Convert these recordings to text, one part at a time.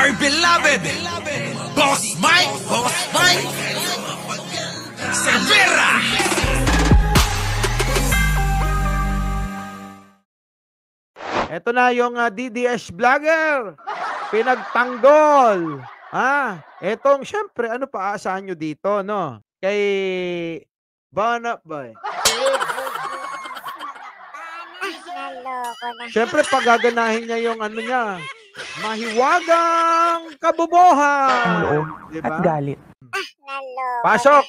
my beloved Boss Mike Cervera. Ito na yung DDS vlogger. Pinagtanggol. Etong syempre, ano pa aasahan nyo dito, no? Kay Banap Boy. Syempre, pagaganahin niya yung ano niya, mahiwagang kabubuhan. Diba? At galit. Pasok!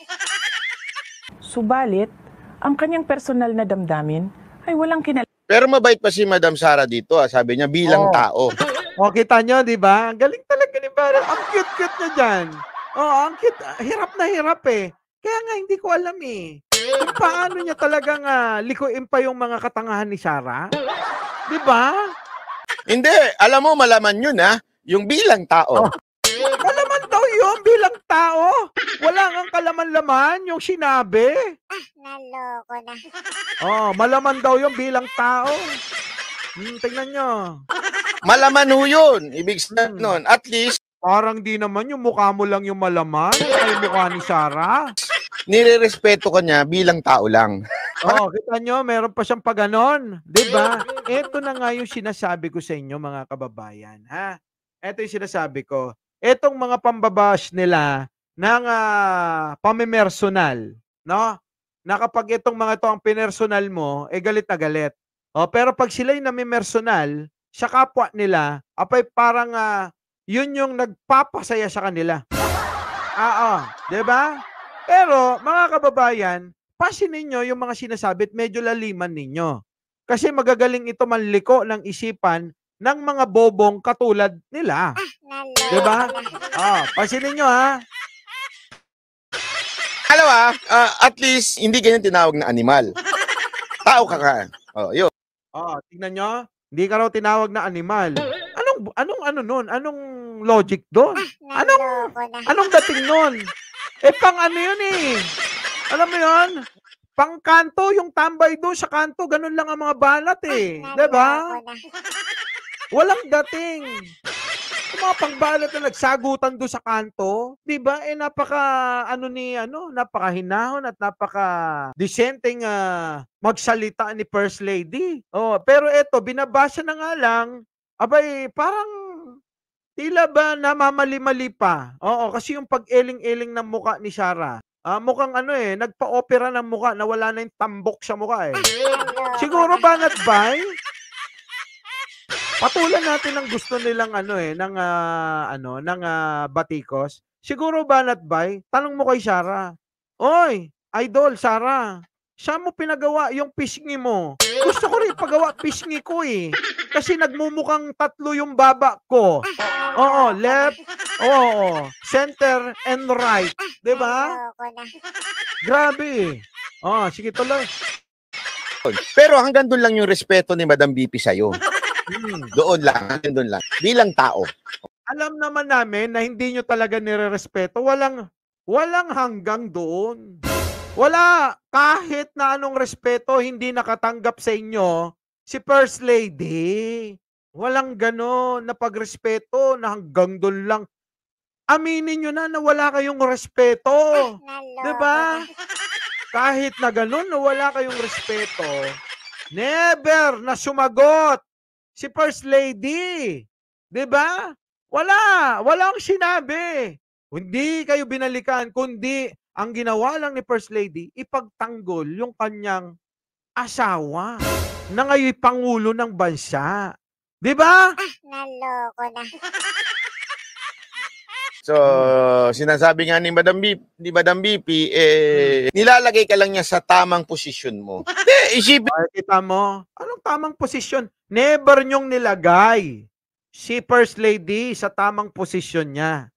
Subalit, ang kanyang personal na damdamin ay walang Pero mabait pa si Madam Sara dito, sabi niya bilang tao. O, kita nyo, di ba? Ang galing talaga ni Barret. Ang cute-cute niya dyan. Ang cute. Hirap na hirap eh. Kaya nga, hindi ko alam eh. Kung paano niya talagang likuin pa yung mga katangahan ni Sara. Di ba? Hindi, alam mo, malaman yun yung bilang tao. Malaman daw yun bilang tao. Wala ngang kalaman-laman yung sinabi. Naloko na. Malaman daw yun bilang tao. Tingnan nyo. Malaman ho yun. Ibig sabihin nun, at least, Parang di naman yung mukha mo lang yung malaman. Ay mukha ni Sara. nire-respeto ka niya bilang tao lang. Kita nyo, meron pa siyang paganon. Diba? Ito na nga yung sinasabi ko sa inyo, mga kababayan. Ito yung sinasabi ko. Etong mga pambabash nila ng pamimersonal, no? Na kapag itong mga ito ang pinersonal mo, galit na galit. Pero pag sila'y namimersonal, sa kapwa nila, apay parang yun yung nagpapasaya sa kanila. Diba? Pero, mga kababayan, pasin ninyo yung mga sinasabi at medyo laliman ninyo. Kasi magagaling ito manliko ng isipan ng mga bobong katulad nila. Diba? Pasin ninyo Alam at least, hindi ganyan tinawag na animal. Tao ka ka. Yun. Tingnan nyo. Hindi ka raw tinawag na animal. Anong logic doon? Anong dating nun? Pang ano yun eh. Alam mo yun? Pang kanto, yung tambay doon sa kanto, ganun lang ang mga balat eh. Diba? Walang dating. Yung mga pangbalat na nagsagutan doon sa kanto, diba? Napakahinahon at napaka-decenteng magsalita ni First Lady. Pero eto, binabasa na nga lang, parang tila ba namamali-mali pa. Kasi yung pag-eling-eling ng muka ni Sara, mukhang nagpa-opera ng muka na wala na yung tambok sa muka eh. Siguro ba natbay? Patulan natin ang gusto nilang ng batikos. Siguro ba natbay? Tanong mo kay Sara. Oy, idol Sara, saan mo pinagawa yung pisngi mo? Gusto ko rin pagawa pisngi ko eh. Kasi nagmumukhang tatlo yung baba ko. Left, center, and right. Diba? Grabe. Sige tuloy. Pero hanggang doon lang yung respeto ni Madam BP sa'yo. Doon lang. Bilang tao. Alam naman namin na hindi nyo talaga nire-respeto. Walang hanggang doon. Wala. Kahit na anong respeto, hindi nakatanggap sa inyo si First Lady. Walang gano'n na pagrespeto na hanggang doon lang. Aminin nyo na wala kayong respeto. Diba? Kahit na gano'n na wala kayong respeto, never na sumagot si First Lady. Diba? Walang sinabi. Hindi kayo binalikan, kundi ang ginawa lang ni First Lady, ipagtanggol yung kanyang asawa na ngayon Pangulo ng bansa. Diba? Naloko na. So, sinasabi nga ni Madam BP, nilalagay ka lang niya sa tamang posisyon mo. Isipin. Kita mo, anong tamang posisyon? Never nyong nilagay si First Lady sa tamang posisyon niya.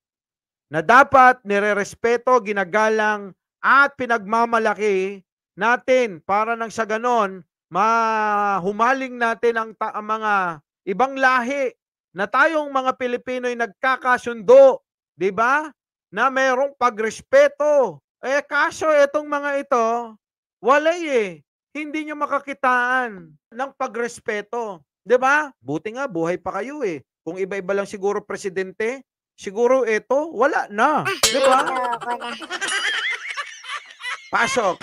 Na dapat nire-respeto, ginagalang, at pinagmamalaki natin para nang sa ganon, mahumaling natin ang mga ibang lahi na tayong mga Pilipino ay nagkakasundo. Diba? Na mayroong pagrespeto. Kaso itong mga ito, walay hindi nyo makakitaan ng pagrespeto. Diba? Buti nga, buhay pa kayo Kung iba-iba lang siguro presidente, siguro ito, wala na. Di ba? Naloko na. Pasok.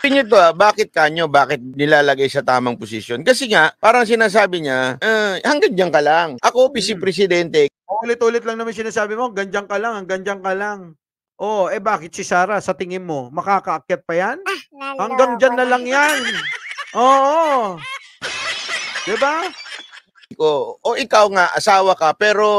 Nyo to, bakit kanyo? Bakit nilalagay sa tamang posisyon? Kasi nga, parang sinasabi niya, hanggang diyan ka lang. Ako, Vice Presidente, Ulit-ulit lang naman sinasabi mo, ganyan ka lang, hanggang dyan ka lang. Oh, bakit si Sarah, sa tingin mo, makakaakyat pa yan? Naloko Hanggang dyan na lang yan. Oo. Diba? ko, o ikaw nga, asawa ka, pero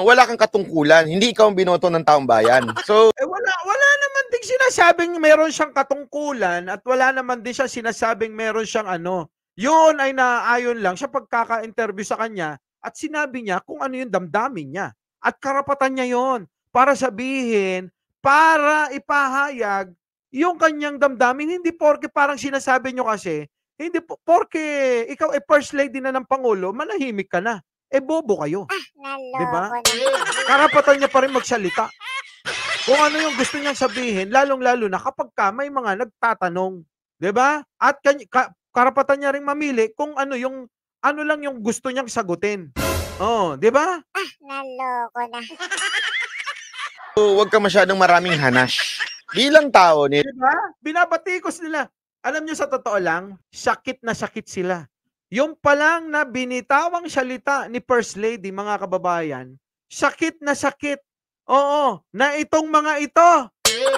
wala kang katungkulan. Hindi ikaw ang binoto ng taong bayan. So, Wala naman din sinasabing meron siyang katungkulan at wala naman din siya sinasabing meron siyang ano. Yun ay naayon lang siya pagkaka-interview sa kanya at sinabi niya kung ano yung damdamin niya. At karapatan niya yon para sabihin, para ipahayag yung kanyang damdamin. Hindi porke parang sinasabi nyo kasi, hindi porke ikaw ay first lady na ng Pangulo, manahimik ka na. Bobo kayo. Diba? Naloko na. Karapatan niya pa rin magsalita. Kung ano yung gusto niyang sabihin, lalong-lalo na kapag may mga nagtatanong. 'Di ba? At karapatan niya ring mamili kung ano lang yung gusto niyang sagutin. Oh, 'di ba? Naloko na. huwag ka masyadong maraming hanash. Bilang tao, 'Di ba? Binabatikos nila. Alam niyo sa totoo lang, sakit na sakit sila. Yung palang na binitawang salita ni First Lady, mga kababayan, sakit na sakit. Oo, na itong mga ito.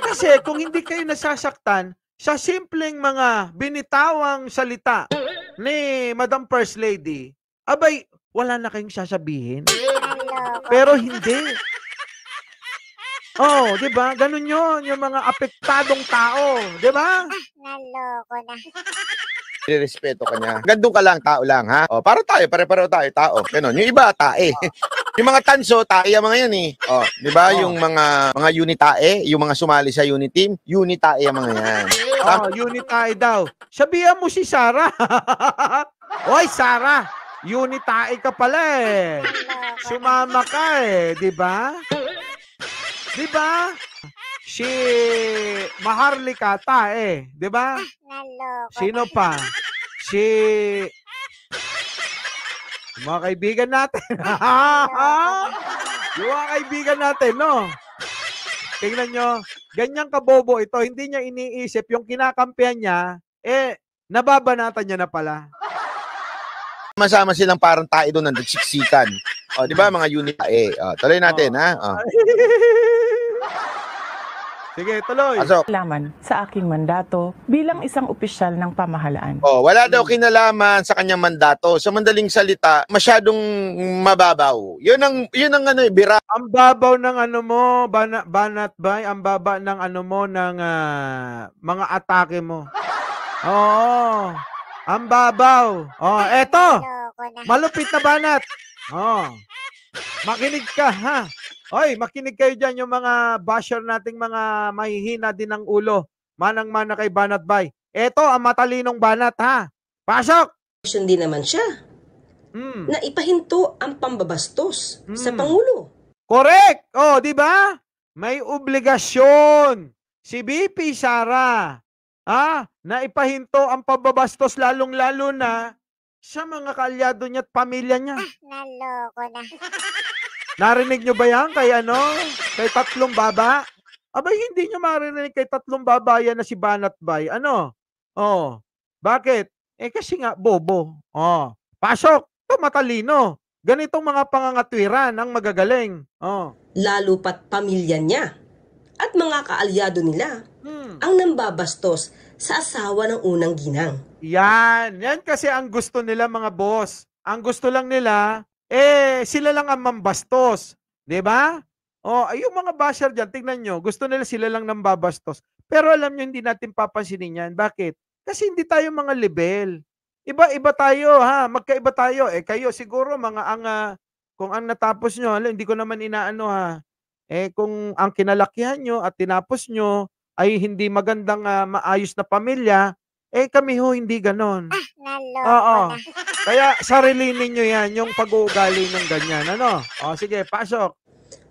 Kasi kung hindi kayo nasasaktan sa simpleng mga binitawang salita ni Madam First Lady, abay, wala na kayong sasabihin. Naloko. Pero hindi. Oh, 'di ba? Ganun 'yon, yung mga apektadong tao, 'di ba? Naloko na. respeto ka niya. Gandun ka lang, tao lang, ha? O, para tayo, pare-pareho tayo, tao. Ganun. Yung iba, tae. Yung mga tanso, tae ang mga yan, eh. O, di ba? Yung mga unitae, yung mga sumali sa unit team, unitae ang mga yan. Oh, unitae daw. Sabihan mo si Sarah. Oy, Sarah, unitae ka pala eh. Sumama ka eh, di ba? Di ba? Si Maharlika tae, di ba? Naloko Sino na. pa? Si mga kaibigan natin. Yung mga kaibigan natin, no? Tingnan nyo, ganyang kabobo ito, hindi niya iniisip yung kinakampihan niya, nababanatan niya na pala. Masama silang parang tayo doon, nagsiksikan. O, di ba, mga unitae. O, tuloy natin, ha? O. Sige, tuloy. Pasok. Laman sa aking mandato bilang isang opisyal ng pamahalaan. Oh, wala daw kinalaman sa kanyang mandato. Sa mandaling salita, masyadong mababaw. Yun ang ano, bira. Ang babaw ng ano mo, Banat Bay, ang baba ng ano mo, ng mga atake mo. Oo. Ang babaw. Oh, eto. Naloko na. Malupit na Banat. Oh. Makinig ka, ha? Hoy, makinig kayo dyan yung mga basher nating mga mahihina din ng ulo. Manang-mana kay Banat Bay. Eto, ang matalinong Banat, ha? Pasok! Din naman siya Mm. na ipahinto ang pambabastos sa Mm. Pangulo. Correct! Oh, di ba? May obligasyon si BP Sara, na ipahinto ang pambabastos lalong-lalo na sa mga kaalyado niya at pamilya niya. Naloko na. Narinig nyo ba yan kay kay Tatlong Baba? Abay, hindi nyo marinig kay Tatlong Baba yan na si Banat Bay. Ano? Oh, bakit? Kasi nga, bobo. Oh, pasok. Ito matalino. Ganitong mga pangangatwiran ang magagaling. Oh. Lalo pat pamilya niya at mga kaalyado nila ang nambabastos sa asawa ng unang ginang. Yan kasi ang gusto nila mga boss. Ang gusto lang nila, sila lang ang mambastos. 'Di ba? Oh, yung mga basher diyan, tingnan nyo, gusto nila sila lang nang babastos. Pero alam nyo, hindi natin papansinin yan. Bakit? Kasi hindi tayo mga level. Iba-iba tayo, ha? Magkaiba tayo. Kayo siguro, kung ang natapos nyo, hindi ko naman inaano, ha? Kung ang kinalakihan nyo at tinapos nyo ay hindi magandang maayos na pamilya, kami ho, hindi ganon. Naloko Oo. na. Kaya sarili ninyo yan, yung pag-uugali ng ganyan. Ano? O, sige, pasok.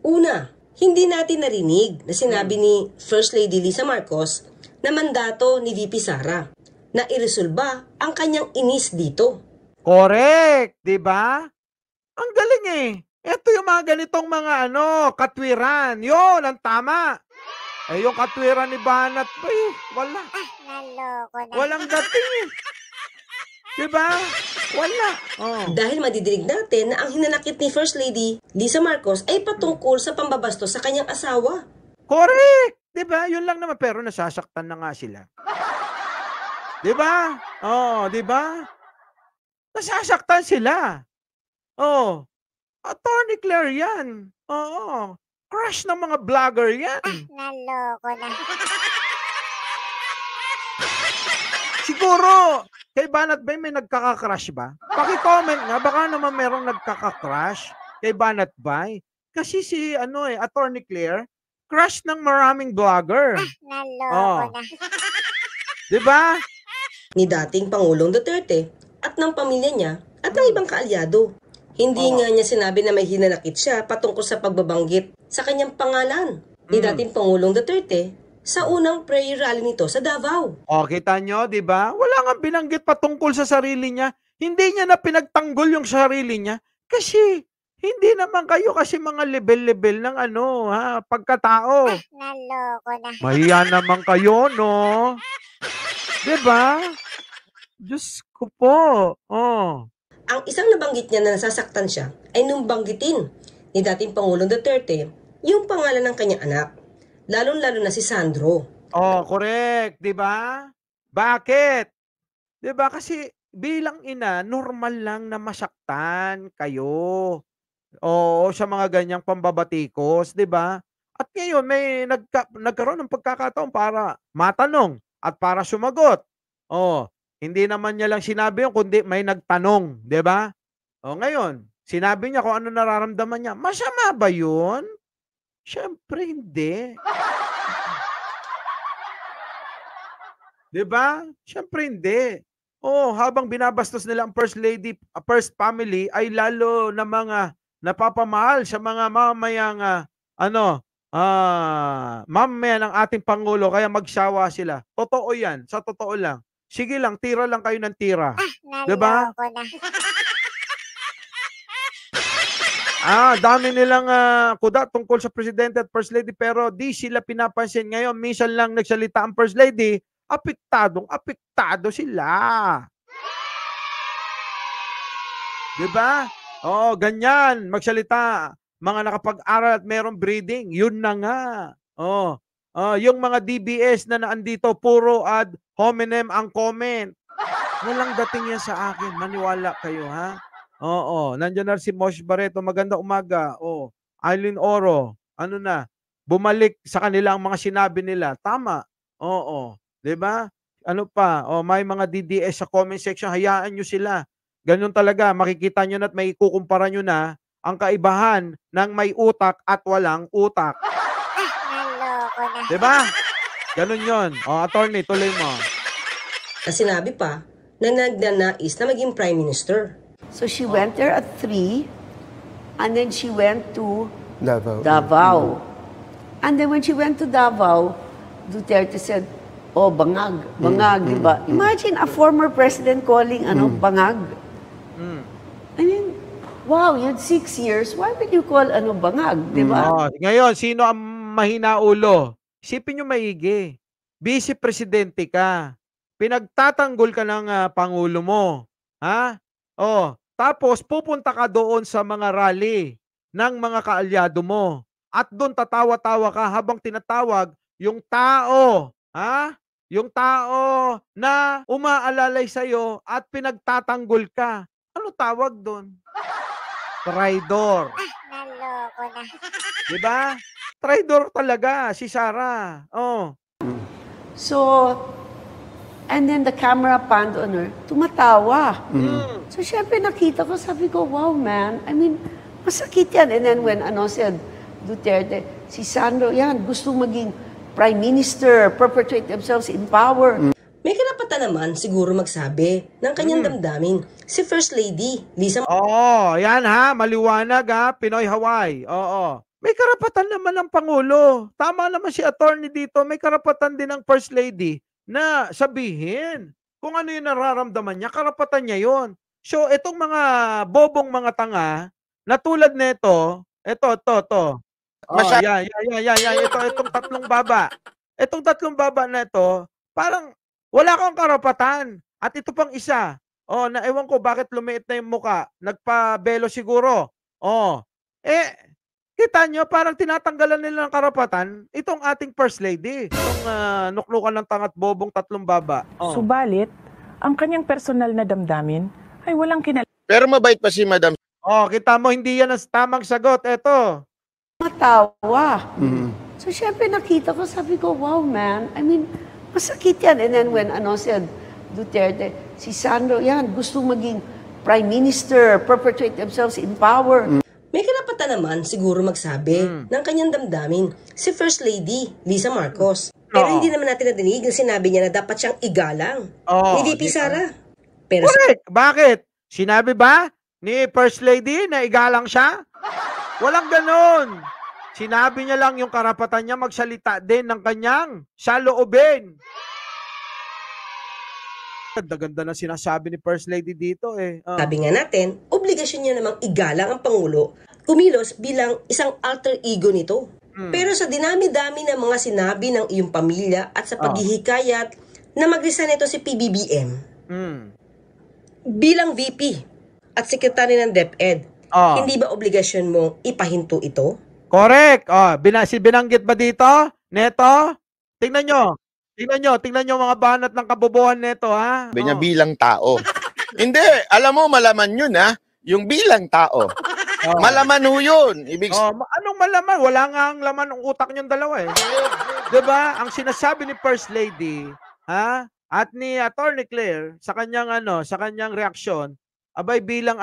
Una, hindi natin narinig na sinabi ni First Lady Lisa Marcos na mandato ni VP Sara na iresolba ang kanyang inis dito. Correct, 'di ba? Ang galing Ito yung mga ganitong mga katwiran. Yun, ang tama. Eh, yung katwiran ni Banat pa wala. Naloko na. Walang dating eh. Diba? Wala. Oh. Dahil madidinig natin na ang hinanakit ni First Lady Lisa Marcos ay patungkol sa pambabastos sa kanyang asawa. Correct! Diba? Yun lang naman. Pero nasasaktan na nga sila. Diba? Oh, diba? Nasasaktan sila. Oh. Attorney Claire yan. Oo. Crush ng mga vlogger yan. Naloko na. Siguro, kay Banat Bay may nagkaka-crush ba? Paki-comment nga, baka naman merong nagkaka-crush kay Banat Bay. Kasi si, Attorney Claire, crush ng maraming vlogger. Naloko na. Diba? Ni dating Pangulong Duterte at ng pamilya niya at ng ibang kaalyado. Hindi nga niya sinabi na may hinanakit siya patungkol sa pagbabanggit sa kanyang pangalan ni dating Pangulong Duterte sa unang prayer rally nito sa Davao. O, kita nyo, diba? Wala nga binanggit patungkol sa sarili niya. Hindi niya na pinagtanggol yung sarili niya. Kasi, hindi naman kayo kasi mga level-level ng pagkatao. Naloko na. Mahiya naman kayo, no? Diba? Diyos ko po. Oh. Ang isang nabanggit niya na nasasaktan siya ay nung banggitin ni dating Pangulong Duterte yung pangalan ng kanyang anak, lalong-lalo na si Sandro. Oh, correct. Diba? Bakit? Diba? Kasi bilang ina, normal lang na masaktan kayo. Oo, sa mga ganyang pambabatikos, diba? At ngayon, may nagkaroon ng pagkakataon para matanong at para sumagot. Oh, hindi naman niya lang sinabi yun, kundi may nagtanong, di ba? O ngayon, sinabi niya kung ano nararamdaman niya. Masama ba yun? Siyempre hindi. Di ba? Siyempre hindi. Oh, habang binabastos nila ang First Lady, First Family, ay lalo na mga napapamahal sa mga mamayang, mamamayan ng ating Pangulo, kaya magsawa sila. Totoo yan, sa totoo lang. Sige lang, tira lang kayo ng tira. Diba? Naloko na. Dami nilang kuda tungkol sa Presidente at First Lady pero di sila pinapansin ngayon. Minsan lang nagsalita ang First Lady, apektado sila. Diba? Oo, ganyan. Magsalita. Mga nakapag-aral at merong breeding. Yun na nga. Oh. Yung mga DBS na naandito, puro ad hominem ang comment. Walang dating yan sa akin. Maniwala kayo, ha? Oo. Nandiyan na si Mosh Barreto. Maganda umaga. Oh. Eileen Oro. Ano na? Bumalik sa kanila ang mga sinabi nila. Tama. Oo. Diba? Ano pa? May mga DDS sa comment section. Hayaan nyo sila. Ganun talaga. Makikita nyo na at may kukumpara nyo na ang kaibahan ng may utak at walang utak. Naloko na. Diba? Ganun yun. Attorney, tuloy mo. Na sinabi pa na nagnanais na maging Prime Minister. So she went there at 3, and then she went to Davao. Davao. And then when she went to Davao, Duterte said, oh, bangag, di ba? Imagine a former president calling, bangag. I mean, wow, you had 6 years, why would you call, bangag, di ba? Ngayon, sino ang mahina ulo? Isipin nyo maigi. Vice Presidente ka. Pinagtatanggol ka ng Pangulo mo. Ha? Tapos pupunta ka doon sa mga rally ng mga kaalyado mo. At doon tatawa-tawa ka habang tinatawag yung tao. Ha? Yung tao na umaalalay sa'yo at pinagtatanggol ka. Ano tawag doon? Traidor. Naloko na. Diba? Traidor talaga si Sara. So, and then the camera panned on her, tumatawa. So, syempre nakita ko, sabi ko, wow, man. I mean, masakit yan. And then when said Duterte, si Sandro, yan, gusto maging Prime Minister, perpetuate themselves in power. May karapatan naman siguro magsabi ng kanyang damdamin si First Lady Lisa. Yan ha, maliwanag ha, Pinoy Hawaii. May karapatan naman ng Pangulo. Tama naman si attorney dito, may karapatan din ng First Lady na sabihin kung ano yung nararamdaman niya, karapatan niya yon. So, itong mga bobong mga tanga na tulad nito, ito. Oh, Masya- yan. Itong tatlong baba. Itong tatlong baba na ito, parang wala kang karapatan. At ito pang isa. Oh, na ewan ko bakit lumiit na yung muka. Nagpabelo siguro. Oh. Kita nyo, parang tinatanggalan nila ng karapatan itong ating First Lady. Itong nuklukan ng tangat bobong tatlong baba. Oh. Subalit, ang kanyang personal na damdamin ay walang Pero mabait pa si Madam. Oh, kita mo, hindi yan ang tamang sagot. Ito. Tumatawa. So, syempre nakita ko, sabi ko, wow, man. I mean, masakit yan. And then when, said Duterte, si Sandro, yan, gusto maging Prime Minister, perpetuate themselves in power. May karapatan naman siguro magsabi ng kanyang damdamin si First Lady Lisa Marcos. Pero hindi naman natin nadinig na sinabi niya na dapat siyang igalang ni VP Sara. Pero Correct. Bakit? Sinabi ba ni First Lady na igalang siya? Walang ganon. Sinabi niya lang yung karapatan niya magsalita din ng kanyang saloobin. Ganda-ganda na sinasabi ni First Lady dito eh. sabi nga natin, obligasyon niya namang igalang ang Pangulo, kumilos bilang isang alter ego nito. Pero sa dinami-dami ng mga sinabi ng iyong pamilya at sa paghihikayat na mag-resign ito si PBBM bilang VP at Secretary ng DepEd, hindi ba obligasyon mong ipahinto ito? Correct. Binanggit ba dito? Neto? Tingnan nyo mga banat ng kabobohan neto, ha? Sabi niya bilang tao. Hindi, alam mo, malaman yun, ha? Yung bilang tao. Malaman ho yun. Anong malaman? Wala nga ang laman ng utak nyong dalawa eh. Diba? Ang sinasabi ni First Lady, ha? At ni Attorney Claire, sa kanyang reaksyon, abay bilang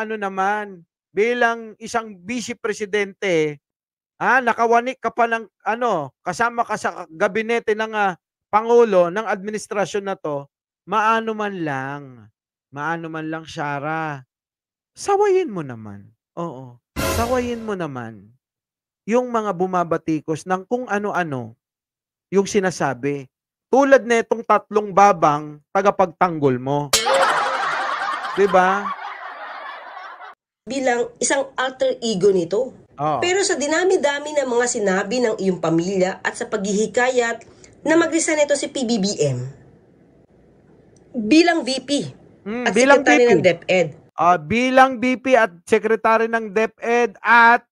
bilang isang vice presidente, nakawanik ka pa ng kasama ka sa gabinete ng Pangulo ng administrasyon na to, maano man lang, Sara. Sawayin mo naman. Oo. Sawayin mo naman yung mga bumabatikos ng kung ano-ano yung sinasabi. Tulad na itong tatlong babang tagapagtanggol mo. Diba? Bilang isang alter ego nito. Pero sa dinami-dami ng mga sinabi ng iyong pamilya at sa paghihikayat na mag-resign ito si PBBM bilang VP at bilang Secretary VP. ng DepEd. Bilang VP at Secretary ng DepEd at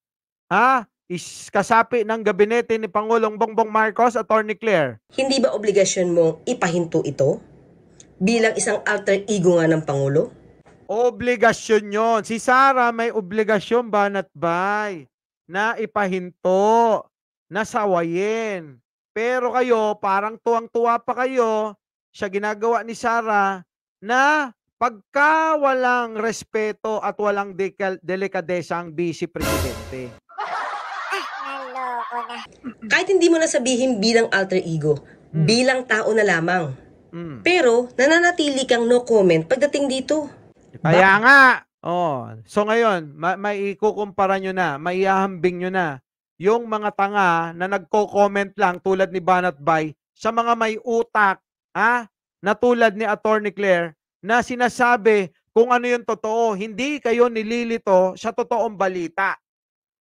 kasapi ng gabinete ni Pangulong Bongbong Marcos, Attorney Claire. Hindi ba obligasyon mong ipahinto ito bilang isang alter ego nga ng Pangulo? Obligasyon yon. Si Sara may obligasyon banat-bay na ipahinto, na sawayin. Pero kayo, parang tuwang-tuwa pa kayo sa ginagawa ni Sara na pagka walang respeto at walang delikadesa ang vice presidente. Naloko na. Kahit hindi mo na sabihin bilang alter ego, bilang tao na lamang. Pero nananatili kang no comment pagdating dito. Kaya nga, so ngayon, may ikukumpara nyo na, may ihahambing nyo na yung mga tanga na nagko-comment lang tulad ni Banat Bay sa mga may utak, na tulad ni Attorney Claire, na sinasabi kung ano yung totoo. Hindi kayo nililito sa totoong balita.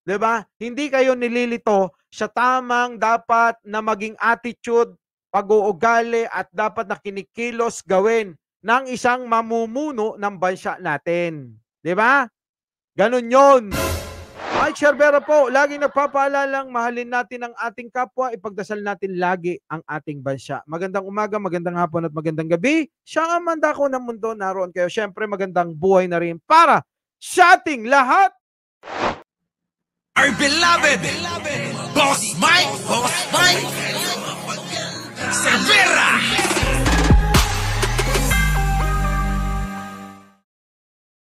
'Di ba? Hindi kayo nililito sa tamang dapat na maging attitude, pag-uugali at dapat na kinikilos gawin ng isang mamumuno ng bansa natin. 'Di ba? Ganun 'yon. Mike Sherbera po, laging nagpapaalalang mahalin natin ang ating kapwa, ipagdasal natin lagi ang ating bansa. Magandang umaga, magandang hapon at magandang gabi. Siya ang mandako ng mundo, naroon kayo. Siyempre, magandang buhay na rin para sa ating lahat. Our beloved Boss Mike.